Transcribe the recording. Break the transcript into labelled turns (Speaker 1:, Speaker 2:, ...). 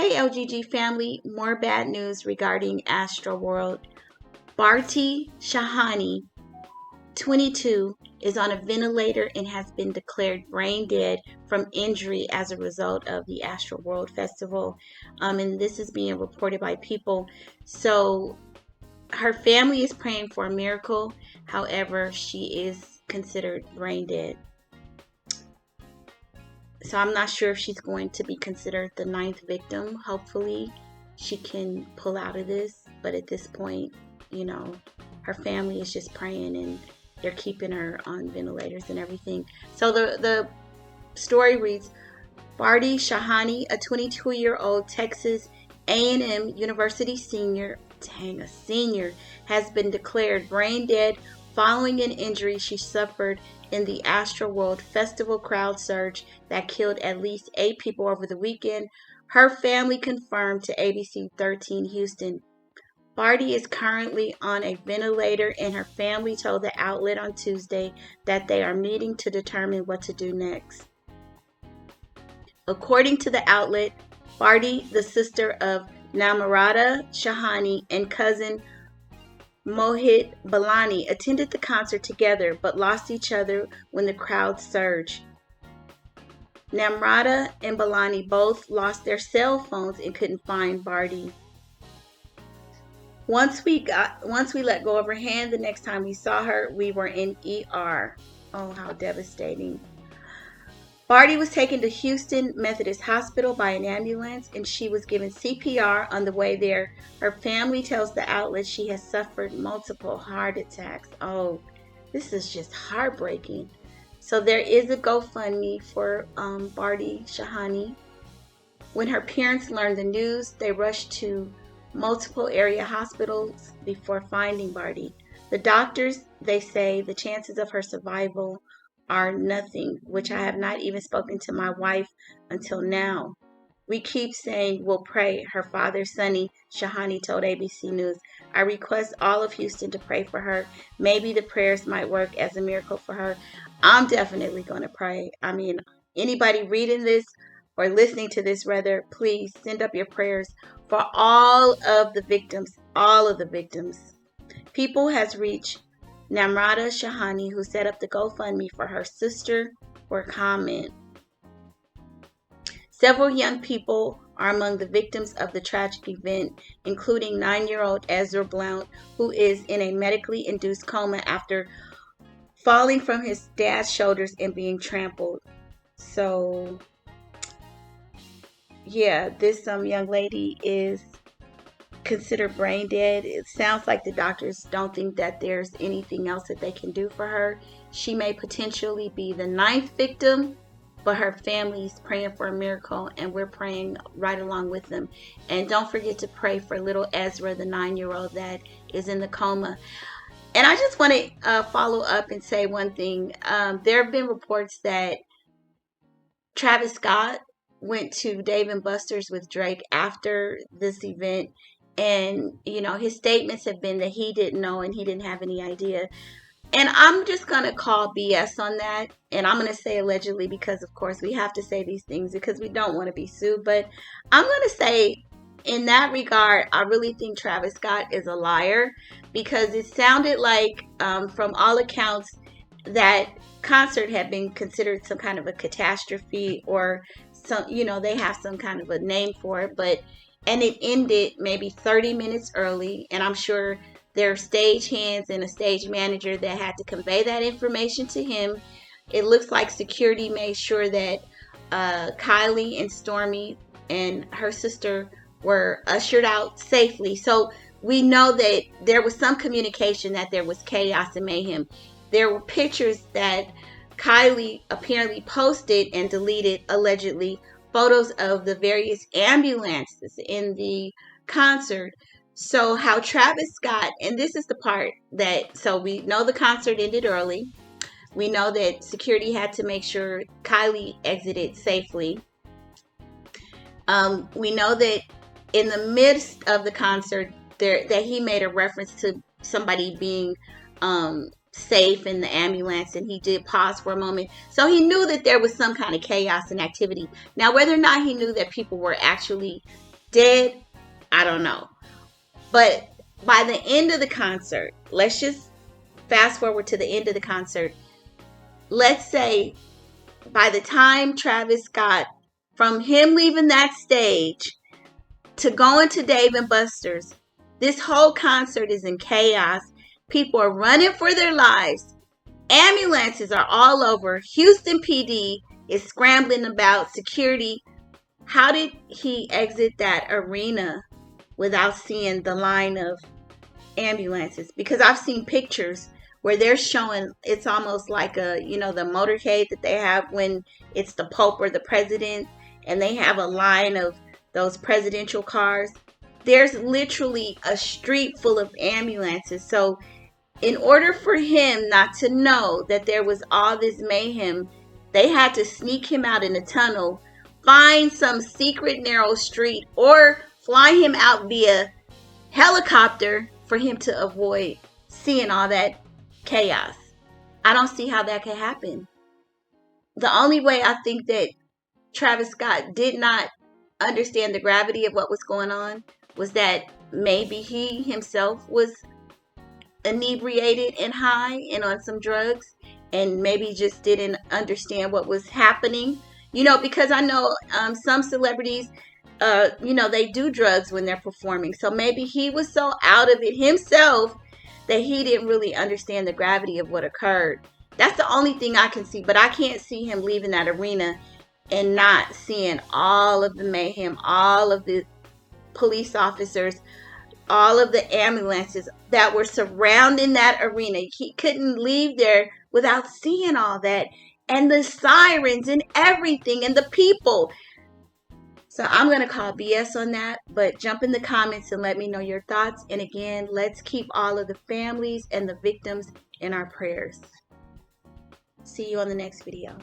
Speaker 1: Hey LGG family, more bad news regarding Astroworld. Bharti Shahani, 22, is on a ventilator and has been declared brain dead from injury as a result of the Astroworld Festival. And this is being reported by people. So her family is praying for a miracle. However, she is considered brain dead. So I'm not sure if she's going to be considered the 9th victim. Hopefully she can pull out of this. But at this point, her family is just praying and they're keeping her on ventilators and everything. So the story reads, Bharti Shahani, a 22-year-old Texas A&M University senior, has been declared brain dead following an injury she suffered in the Astroworld Festival crowd surge that killed at least 8 people over the weekend, her family confirmed to ABC 13 Houston. Bharti is currently on a ventilator, and her family told the outlet on Tuesday that they are meeting to determine what to do next. According to the outlet, Bharti, the sister of Namrata Shahani and cousin Mohit Balani, attended the concert together but lost each other when the crowd surged. Namrata and Balani both lost their cell phones and couldn't find Bharti. Once we let go of her hand, the next time we saw her, we were in ER. Oh, how devastating. Bharti was taken to Houston Methodist Hospital by an ambulance, and she was given CPR on the way there. Her family tells the outlet she has suffered multiple heart attacks. Oh, this is just heartbreaking. So there is a GoFundMe for Bharti Shahani. When her parents learned the news, they rushed to multiple area hospitals before finding Bharti. The doctors, they say the chances of her survival are nothing, which I have not even spoken to my wife until now. We keep saying we'll pray, her father, Sonny Shahani, told ABC News. I request all of Houston to pray for her. Maybe the prayers might work as a miracle for her. I'm definitely going to pray. I mean, anybody reading this or listening to this, rather, please send up your prayers for all of the victims, People has reached Namrata Shahani, who set up the GoFundMe for her sister, for comment. Several young people are among the victims of the tragic event, including 9-year-old Ezra Blount, who is in a medically induced coma after falling from his dad's shoulders and being trampled. So, yeah, this young lady is considered brain dead. It sounds like the doctors don't think that there's anything else that they can do for her. She may potentially be the 9th victim, but her family's praying for a miracle, and we're praying right along with them. And don't forget to pray for little Ezra, the 9-year-old that is in the coma. And I just want to follow up and say one thing. There have been reports that Travis Scott went to Dave & Buster's with Drake after this event. And, his statements have been that he didn't know and he didn't have any idea. And I'm just going to call BS on that. And I'm going to say allegedly because, of course, we have to say these things because we don't want to be sued. But I'm going to say in that regard, I really think Travis Scott is a liar because it sounded like, from all accounts, that concert had been considered some kind of a catastrophe or some, they have some kind of a name for it. And it ended maybe 30 minutes early, and I'm sure there are stage hands and a stage manager that had to convey that information to him. It looks like security made sure that Kylie and Stormy and her sister were ushered out safely. So we know that there was some communication that there was chaos and mayhem. There were pictures that Kylie apparently posted and deleted, allegedly, photos of the various ambulances in the concert. So how Travis Scott, and this is the part so we know the concert ended early. We know that security had to make sure Kylie exited safely. We know that in the midst of the concert, that he made a reference to somebody being safe in the ambulance, and he did pause for a moment. So he knew that there was some kind of chaos and activity. Now, whether or not he knew that people were actually Dead? I don't know. But by the end of the concert, let's just fast forward to the end of the concert. Let's say by the time Travis Scott, from him leaving that stage to going to Dave and Buster's, this whole concert is in chaos. People are running for their lives. Ambulances are all over. Houston PD is scrambling about security. How did he exit that arena without seeing the line of ambulances? Because I've seen pictures where they're showing, it's almost like the motorcade that they have when it's the Pope or the president, and they have a line of those presidential cars. There's literally a street full of ambulances. So in order for him not to know that there was all this mayhem, they had to sneak him out in a tunnel, find some secret narrow street, or fly him out via helicopter for him to avoid seeing all that chaos. I don't see how that could happen. The only way I think that Travis Scott did not understand the gravity of what was going on was that maybe he himself was inebriated and high and on some drugs, and maybe just didn't understand what was happening. Because I know some celebrities, they do drugs when they're performing. So maybe he was so out of it himself that he didn't really understand the gravity of what occurred. That's the only thing I can see. But I can't see him leaving that arena and not seeing all of the mayhem, all of the police officers, all of the ambulances that were surrounding that arena. He couldn't leave there without seeing all that, and the sirens and everything and the people. So I'm going to call BS on that, but jump in the comments and let me know your thoughts. And again, let's keep all of the families and the victims in our prayers. See you on the next video.